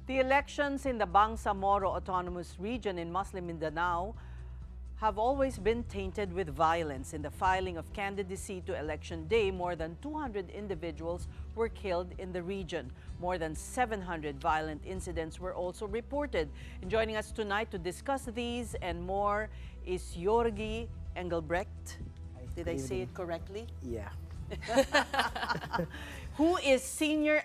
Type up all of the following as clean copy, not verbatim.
The elections in the Bangsamoro Autonomous Region in Muslim Mindanao have always been tainted with violence. In the filing of candidacy to election day, more than 200 individuals were killed in the region. More than 700 violent incidents were also reported. And joining us tonight to discuss these and more is Georgi Engelbrecht. Did I say it correctly? Yeah. Who is Senior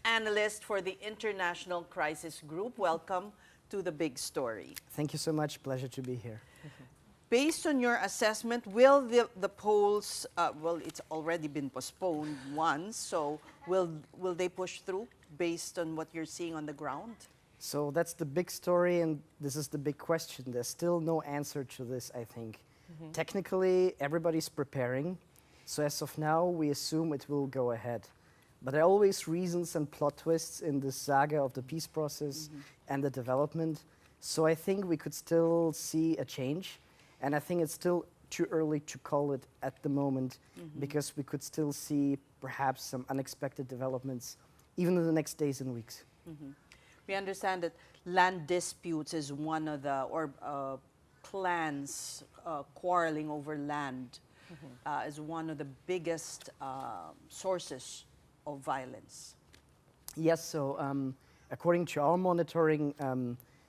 Analyst for the International Crisis Group. Welcome to the big story. Thank you so much. Pleasure to be here. Based on your assessment, will the polls, well, it's already been postponed once, so will they push through based on what you're seeing on the ground? So that's the big story, and this is the big question. There's still no answer to this, I think. Technically, everybody's preparing. So as of now, we assume it will go ahead. But there are always reasons and plot twists in this saga of the peace process and the development. So I think we could still see a change. And I think it's still too early to call it at the moment because we could still see perhaps some unexpected developments even in the next days and weeks. We understand that land disputes is one of the, or clans quarreling over land is one of the biggest sources of violence. Yes, so according to our monitoring,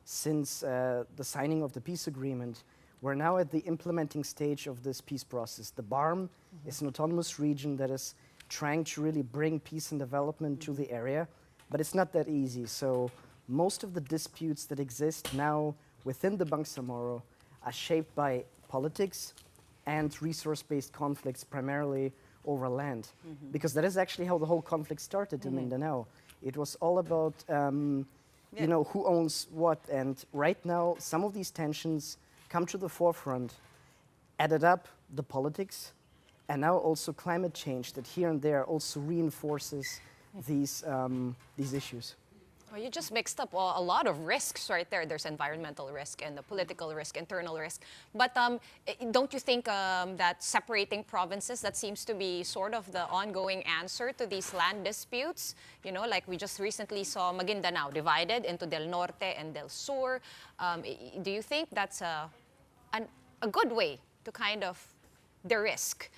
since the signing of the peace agreement, we're now at the implementing stage of this peace process. The BARMM is an autonomous region that is trying to really bring peace and development to the area, but it's not that easy. So most of the disputes that exist now within the Bangsamoro are shaped by politics and resource-based conflicts, primarily over land, because that is actually how the whole conflict started in Mindanao. It was all about, you know, who owns what, and right now some of these tensions come to the forefront, added up the politics, and now also climate change that here and there also reinforces these issues. Well, you just mixed up a lot of risks right there. There's environmental risk and the political risk, internal risk. But don't you think that separating provinces, that seems to be sort of the ongoing answer to these land disputes? You know, like we just recently saw Maguindanao divided into Del Norte and Del Sur. Do you think that's a good way to kind of de-risk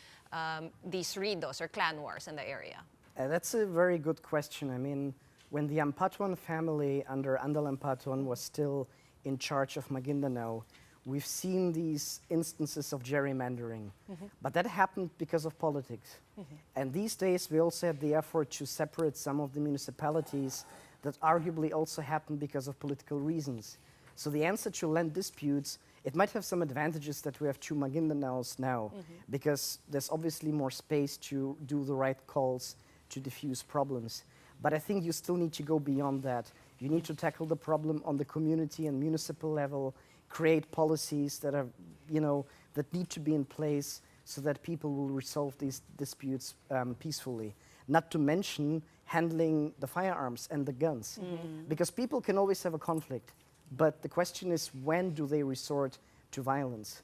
these ridos or clan wars in the area? That's a very good question. I mean, when the Ampatuan family under Andal Ampatuan was still in charge of Maguindanao, we've seen these instances of gerrymandering. But that happened because of politics. And these days, we also have the effort to separate some of the municipalities that arguably also happened because of political reasons. So the answer to land disputes, it might have some advantages that we have two Maguindanaos now, because there's obviously more space to do the right calls to diffuse problems. But I think you still need to go beyond that. You need to tackle the problem on the community and municipal level, create policies that are, you know, that need to be in place so that people will resolve these disputes peacefully. Not to mention handling the firearms and the guns. Because people can always have a conflict, but the question is, when do they resort to violence?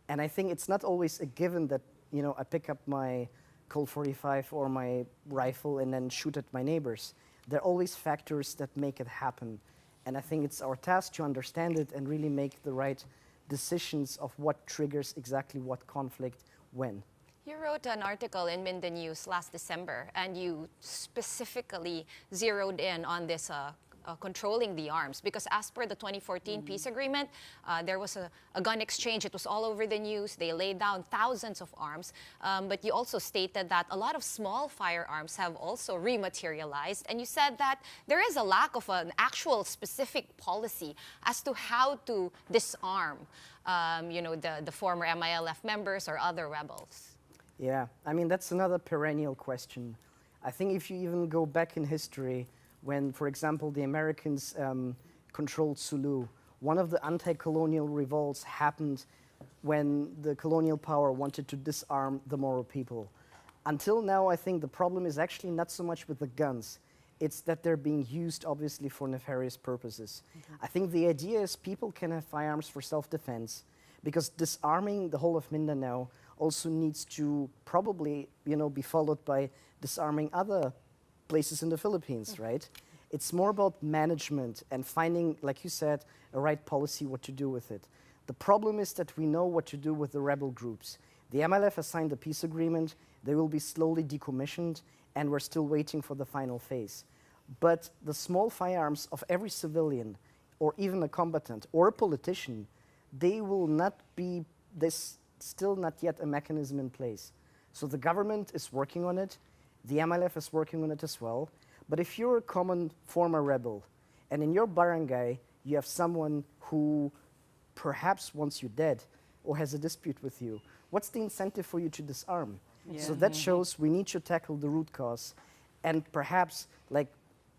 And I think it's not always a given that, you know, I pick up my Colt 45 or my rifle and then shoot at my neighbors. There are always factors that make it happen. And I think it's our task to understand it and really make the right decisions of what triggers exactly what conflict when. You wrote an article in Minda News last December, and you specifically zeroed in on this controlling the arms, because as per the 2014 peace agreement, there was a gun exchange. It was all over the news. They laid down thousands of arms, but you also stated that a lot of small firearms have also rematerialized, and you said that there is a lack of an actual specific policy as to how to disarm you know, the former MILF members or other rebels. Yeah, I mean, that's another perennial question. I think if you even go back in history, when, for example, the Americans controlled Sulu, one of the anti-colonial revolts happened when the colonial power wanted to disarm the Moro people. Until now, I think the problem is actually not so much with the guns. It's that they're being used, obviously, for nefarious purposes. I think the idea is people can have firearms for self-defense, because disarming the whole of Mindanao also needs to probably, you know, be followed by disarming other places in the Philippines, right? It's more about management and finding, like you said, a right policy, what to do with it. The problem is that we know what to do with the rebel groups. The MLF has signed a peace agreement, they will be slowly decommissioned, and we're still waiting for the final phase. But the small firearms of every civilian, or even a combatant, or a politician, they will not be, there's still not yet a mechanism in place. So the government is working on it, the MLF is working on it as well, but if you're a common former rebel, and in your barangay you have someone who perhaps wants you dead, or has a dispute with you, what's the incentive for you to disarm? Yeah. So that shows we need to tackle the root cause. And perhaps, like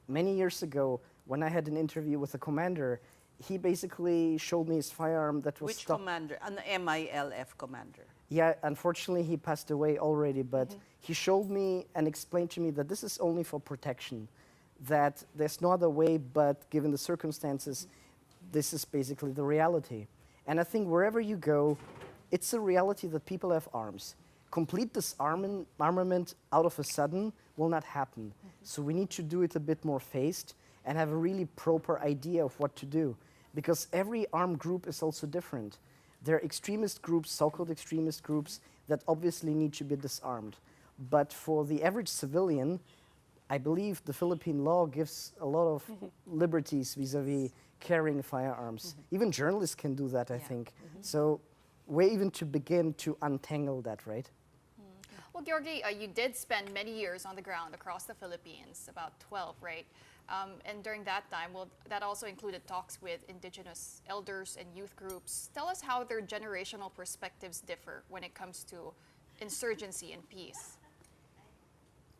many years ago, when I had an interview with a commander, he basically showed me his firearm that was Which commander? An MILF commander? Yeah, unfortunately he passed away already, but he showed me and explained to me that this is only for protection, that there's no other way, but given the circumstances, this is basically the reality. And I think wherever you go, it's a reality that people have arms. Complete disarmament out of a sudden will not happen. So we need to do it a bit more phased and have a really proper idea of what to do. Because every armed group is also different. There are extremist groups, so-called extremist groups, that obviously need to be disarmed. But for the average civilian, I believe the Philippine law gives a lot of liberties vis-a-vis carrying firearms. Even journalists can do that, I think. So where even to begin to untangle that, right? Well, Georgi, you did spend many years on the ground across the Philippines, about 12, right? And during that time, well, that also included talks with indigenous elders and youth groups. Tell us how their generational perspectives differ when it comes to insurgency and peace.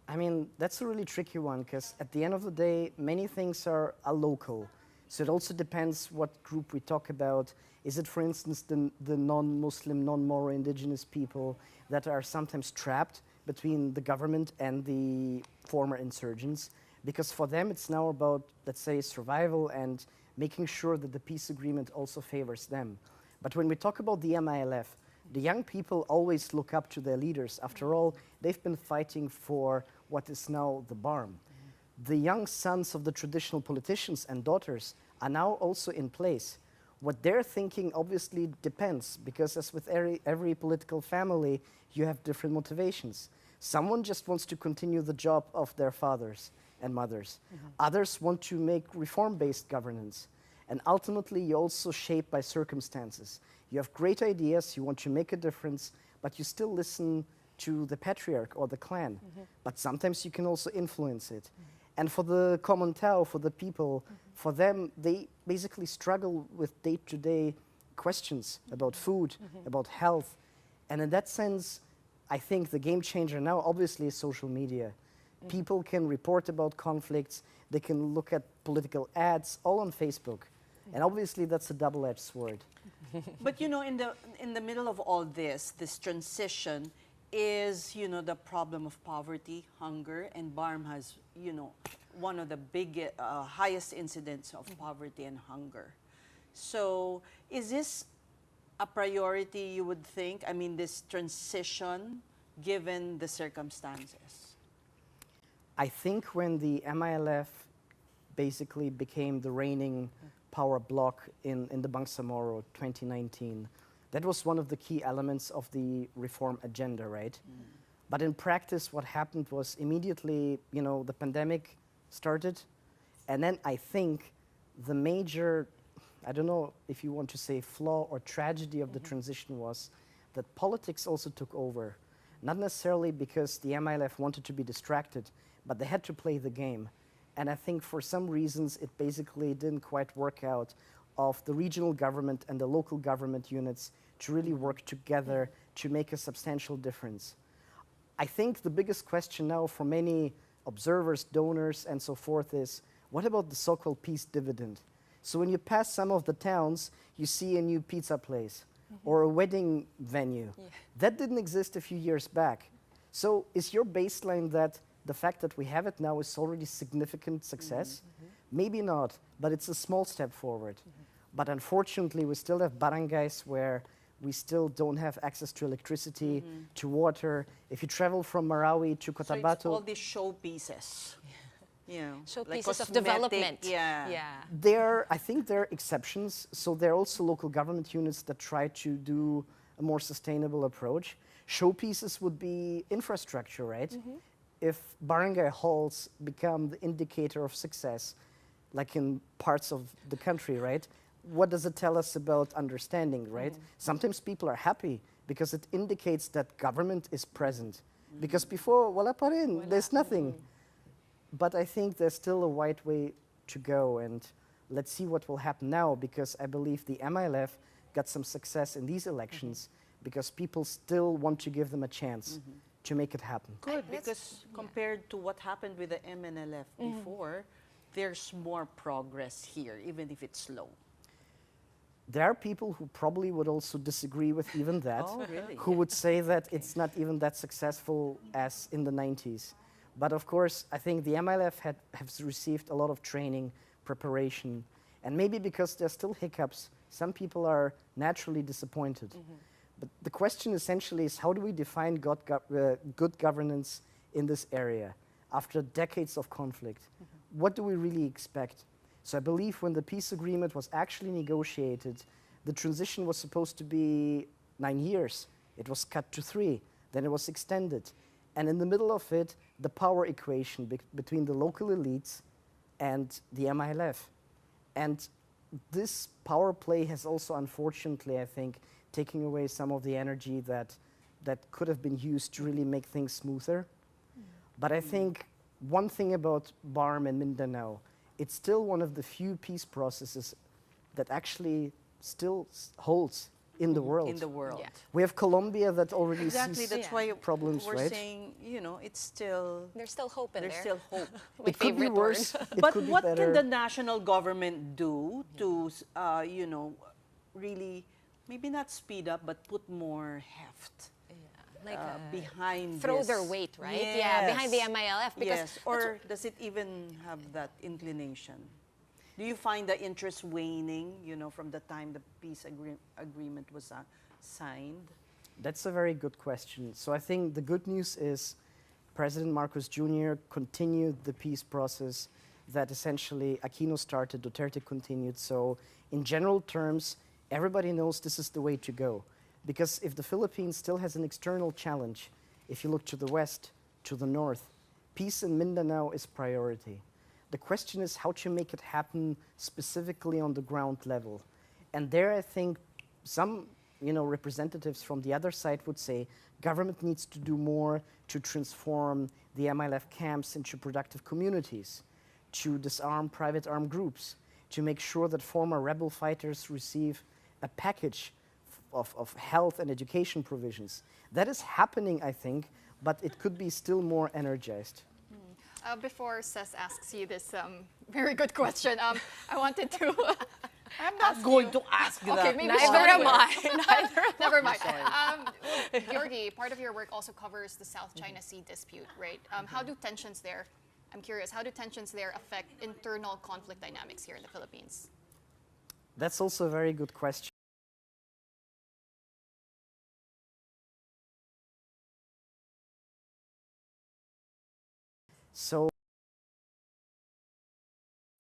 I mean, that's a really tricky one, because at the end of the day, many things are local. So it also depends what group we talk about. Is it, for instance, the non-Muslim, non-Moro indigenous people that are sometimes trapped between the government and the former insurgents? Because for them, it's now about, let's say, survival and making sure that the peace agreement also favors them. But when we talk about the MILF, the young people always look up to their leaders. After all, they've been fighting for what is now the BARMM. The young sons of the traditional politicians and daughters are now also in place. What they're thinking obviously depends, because as with every political family, you have different motivations. Someone just wants to continue the job of their fathers and mothers. Others want to make reform-based governance. And ultimately, you're also shaped by circumstances. You have great ideas, you want to make a difference, but you still listen to the patriarch or the clan. But sometimes you can also influence it. And for the common Tao, for the people, for them, they basically struggle with day-to-day questions about food, about health. And in that sense, I think the game changer now obviously is social media. People can report about conflicts, they can look at political ads, all on Facebook. And obviously that's a double-edged sword. But you know, in the middle of all this transition is, you know, the problem of poverty, hunger, and BARMM has, you know, one of the highest incidents of poverty and hunger. So is this a priority, you would think? I mean, this transition, given the circumstances? I think when the MILF basically became the reigning power bloc in the Bangsamoro 2019, that was one of the key elements of the reform agenda, right? But in practice, what happened was immediately, you know, the pandemic started. And then I think the major, I don't know if you want to say flaw or tragedy of the transition was that politics also took over. Not necessarily because the MILF wanted to be distracted, but they had to play the game. And I think for some reasons, it basically didn't quite work out of the regional government and the local government units to really work together to make a substantial difference. I think the biggest question now for many observers, donors, and so forth is, what about the so-called peace dividend? So when you pass some of the towns, you see a new pizza place or a wedding venue. That didn't exist a few years back. So is your baseline that the fact that we have it now is already significant success? Maybe not, but it's a small step forward. But unfortunately, we still have barangays where we still don't have access to electricity, to water. If you travel from Marawi to Cotabato... So it's all these showpieces. Show like pieces of cosmetic, development. Yeah. I think there are exceptions. So there are also local government units that try to do a more sustainable approach. Showpieces would be infrastructure, right? If barangay halls become the indicator of success, like in parts of the country, right? What does it tell us about understanding, right? Sometimes people are happy because it indicates that government is present. Because before, wala pa rin, there's nothing. But I think there's still a wide way to go, and let's see what will happen now, because I believe the MILF got some success in these elections because people still want to give them a chance to make it happen. Good, because compared to what happened with the MNLF before, there's more progress here, even if it's slow. There are people who probably would also disagree with even that, Oh, really? who would say that it's not even that successful as in the 90s. But of course, I think the MILF has received a lot of training, preparation, and maybe because there's still hiccups, some people are naturally disappointed. But the question essentially is, how do we define good governance in this area after decades of conflict? What do we really expect? So I believe when the peace agreement was actually negotiated, the transition was supposed to be 9 years. It was cut to 3, then it was extended. And in the middle of it, the power equation between the local elites and the MILF. And this power play has also, unfortunately, I think, taken away some of the energy that could have been used to really make things smoother. But I think one thing about BARMM and Mindanao, it's still one of the few peace processes that actually still holds in the world. In the world. Yeah. We have Colombia that already Exactly, sees that's why problems, we're right? saying, it's still, There's still hope in there's there. still hope. My It could be favorite word. worse. It But could be what better. can the national government do to, really, maybe not speed up, but put more heft Like behind throw this? their weight, right? Yeah, behind the Yes. MILF. Because Yes, or does it even have that inclination? Do you find the interest waning, from the time the peace agreement was signed? That's a very good question. So I think the good news is President Marcos Jr. continued the peace process that essentially Aquino started, Duterte continued. So in general terms, everybody knows this is the way to go. Because if the Philippines still has an external challenge, if you look to the west, to the north, peace in Mindanao is priority. The question is how to make it happen specifically on the ground level. And there I think some representatives from the other side would say government needs to do more to transform the MILF camps into productive communities, to disarm private armed groups, to make sure that former rebel fighters receive a package of health and education provisions. That is happening, I think, but it could be still more energized. Before Cess asks you this very good question, I wanted to. I'm not going to ask Okay, that. maybe Neither Sean am will. I. Never mind. Well, Georgi, part of your work also covers the South China Sea dispute, right? How do tensions there, I'm curious, how do tensions there affect internal conflict dynamics here in the Philippines? That's also a very good question. So,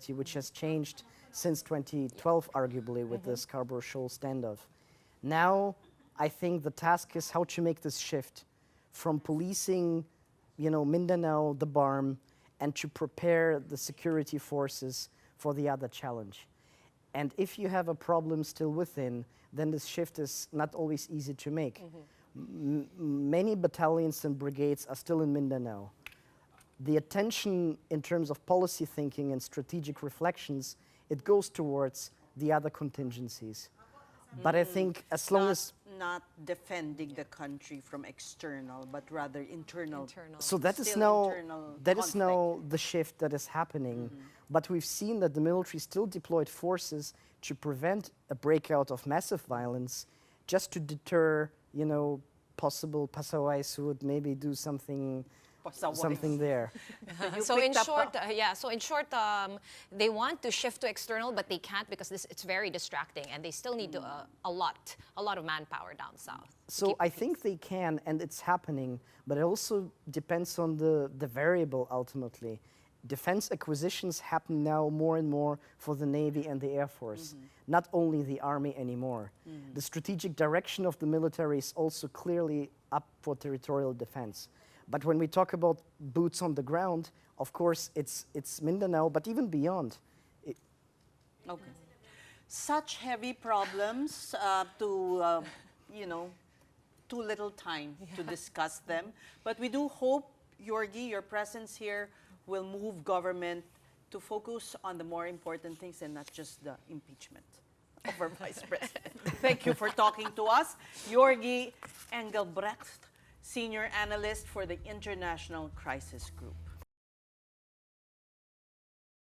which has changed since 2012, arguably, with the Scarborough Shoal standoff. Now, I think the task is how to make this shift from policing, Mindanao, the BARMM, and to prepare the security forces for the other challenge. And if you have a problem still within, then this shift is not always easy to make. Many battalions and brigades are still in Mindanao. The attention in terms of policy thinking and strategic reflections, it goes towards the other contingencies. But I think as long as... Not defending the country from external, but rather internal. So that is Still now internal that is conflict. now the shift that is happening. But we've seen that the military still deployed forces to prevent a breakout of massive violence, just to deter, possible pasaways who would maybe do something there. So in short, they want to shift to external, but they can't because it's very distracting, and they still need a lot of manpower down south. So I think they can, and it's happening, but it also depends on the variable ultimately. defense acquisitions happen now more and more for the Navy and the Air Force, not only the Army anymore. The strategic direction of the military is also clearly up for territorial defense. But when we talk about boots on the ground, of course, it's Mindanao, but even beyond. Okay. Such heavy problems you know, too little time to discuss them. But we do hope, Georgi, your presence here will move government to focus on the more important things and not just the impeachment of our Vice President. Thank you for talking to us. Georgi Engelbrecht, Senior Analyst for the International Crisis Group.